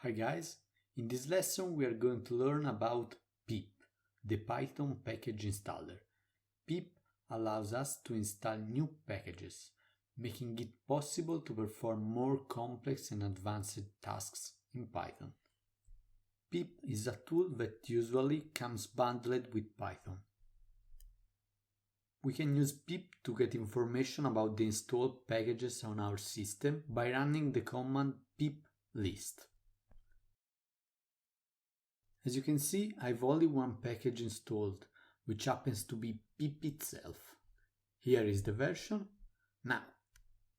Hi guys, in this lesson we are going to learn about PIP, the Python package installer. PIP allows us to install new packages, making it possible to perform more complex and advanced tasks in Python. PIP is a tool that usually comes bundled with Python. We can use PIP to get information about the installed packages on our system by running the command pip list. As you can see, I've only one package installed, which happens to be PIP itself. Here is the version. Now,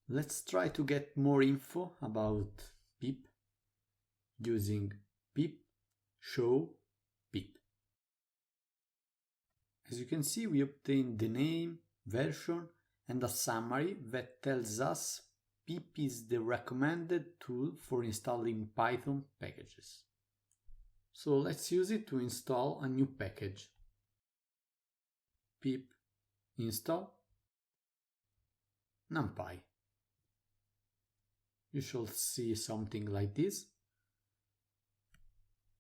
let's try to get more info about PIP using pip show PIP. As you can see, we obtain the name, version, and a summary that tells us PIP is the recommended tool for installing Python packages. So let's use it to install a new package. Pip install NumPy. You should see something like this.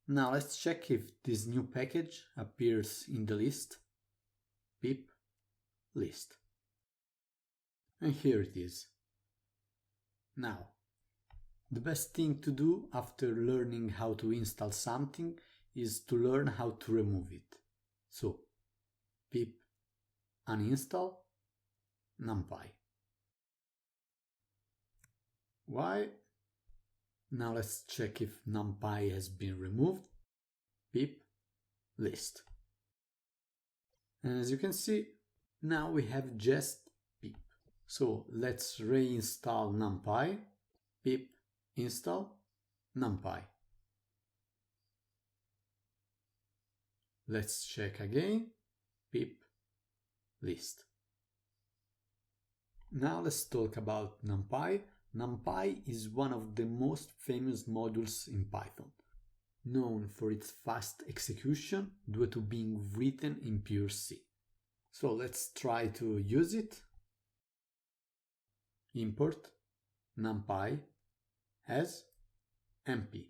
Now let's check if this new package appears in the list. Pip list. And here it is. Now, the best thing to do after learning how to install something is to learn how to remove it. So, pip uninstall NumPy. Why? Now let's check if NumPy has been removed. Pip list. And as you can see, now we have just pip. So let's reinstall NumPy. Pip install NumPy. Let's check again. Pip list. Now let's talk about NumPy. NumPy is one of the most famous modules in Python, known for its fast execution due to being written in pure C. So let's try to use it. Import NumPy as MP.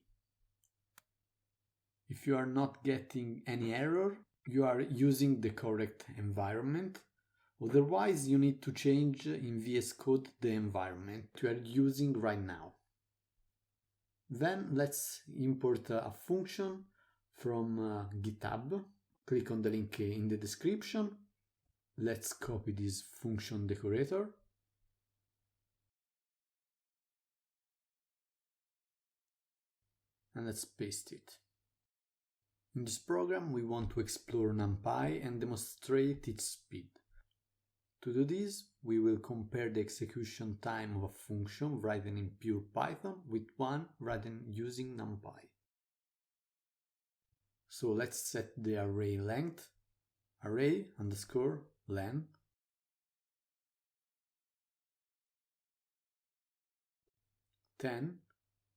If you are not getting any error, you are using the correct environment. Otherwise, you need to change in VS Code the environment you are using right now. Then let's import a function from GitHub. Click on the link in the description. Let's copy this function decorator. And let's paste it. In this program, we want to explore NumPy and demonstrate its speed. To do this, we will compare the execution time of a function written in pure Python with one written using NumPy. So let's set the array length, array underscore len, ten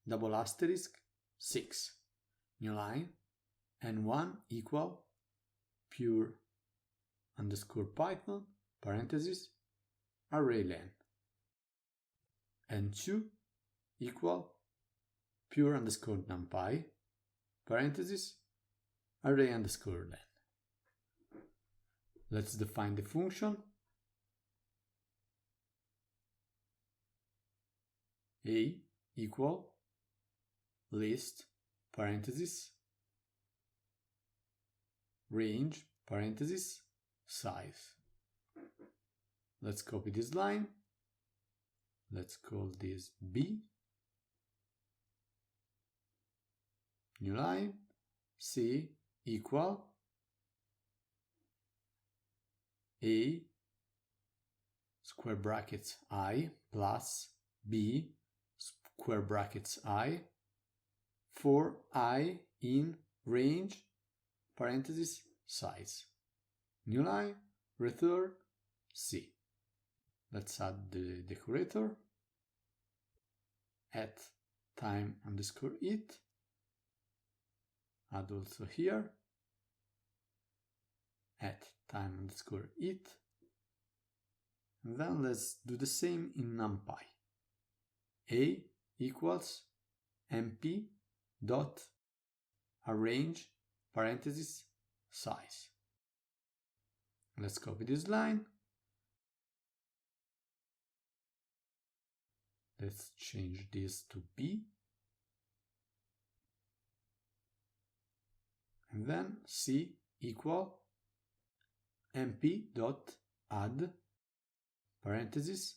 double asterisk 6, new line, and 1 equal pure underscore Python parenthesis array len, and 2 equal pure underscore NumPy parenthesis array underscore len. Let's define the function. A equal list parenthesis range parenthesis size. Let's copy this line. Let's call this B. New line. C equal A square brackets I plus B square brackets I for I in range parenthesis size. New line, return C. Let's add the decorator. At time underscore it. Add also here. At time underscore it. And then let's do the same in NumPy. A equals MP dot arrange parenthesis size. Let's copy this line. Let's change this to B. And then C equal mp dot add parenthesis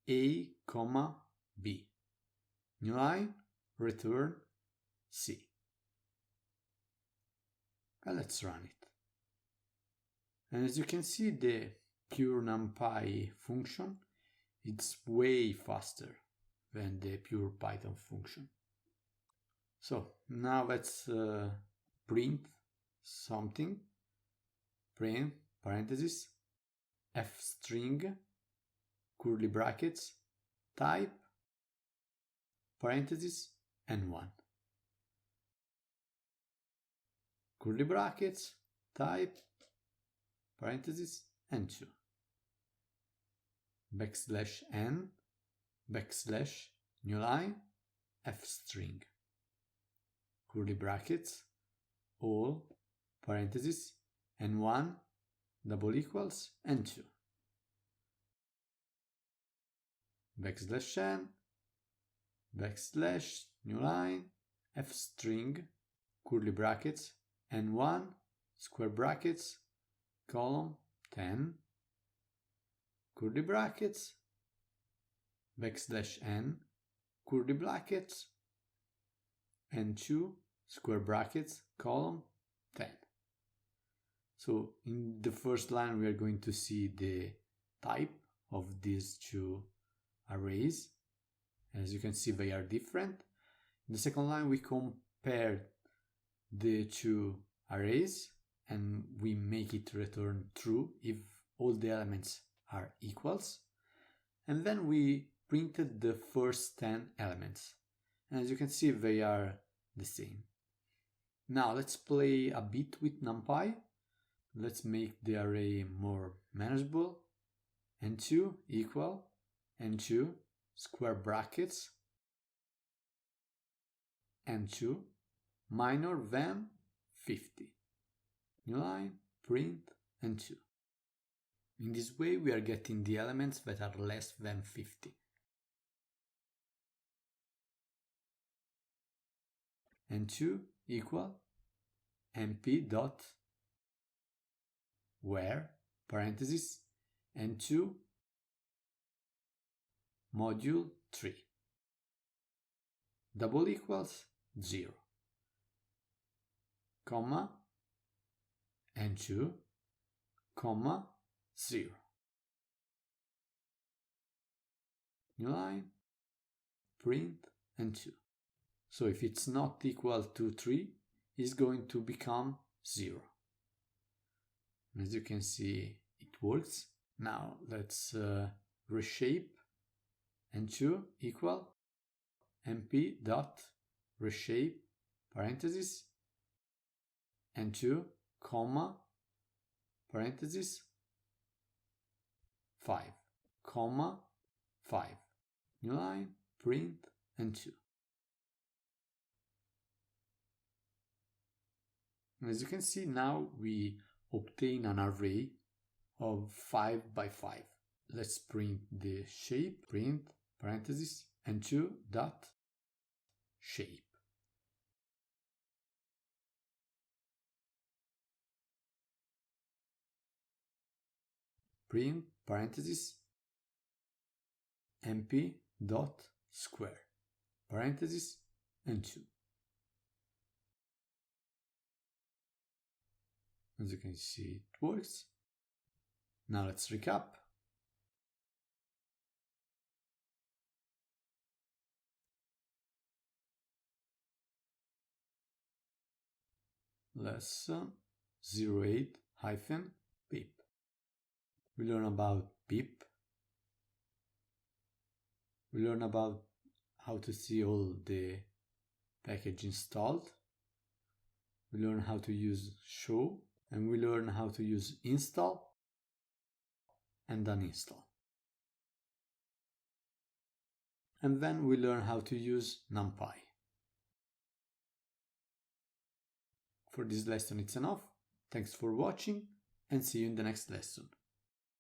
A, comma B. New line, return C. And let's run it. And as you can see, the pure NumPy function, it's way faster than the pure Python function. So now let's print something. Print parenthesis f string curly brackets type parenthesis n1 curly brackets type parenthesis n2 backslash n backslash new line f string curly brackets all parenthesis n1 double equals n2 backslash n backslash new line f string curly brackets n1 square brackets column 10 curly brackets backslash n curly brackets n2 square brackets column 10. So in the first line we are going to see the type of these two arrays. As you can see, they are different. In the second line we compare the two arrays and we make it return true if all the elements are equals. And then we printed the first 10 elements. And as you can see, they are the same. Now let's play a bit with NumPy. Let's make the array more manageable. n2 equal n2 square brackets n2 minor than 50. New line, print n2. In this way we are getting the elements that are less than 50. n2 equal mp dot where parenthesis n2 module 3 double equals 0 comma n2 comma 0 new line print n2. So if it's not equal to 3, it's going to become 0. As you can see, it works. Now let's reshape n2 equal mp dot reshape parenthesis n2 comma parenthesis 5 comma 5 new line print n2. As you can see, now we obtain an array of 5 by 5. Let's print the shape, print parenthesis n2 dot shape. Print parenthesis mp dot square parenthesis n2. As you can see, it works. Now let's recap. Lesson 08-PIP. We learn about PIP. We learn about how to see all the package installed. We learn how to use show, and we learn how to use install and uninstall. And then we learn how to use NumPy. For this lesson it's enough. Thanks for watching and see you in the next lesson.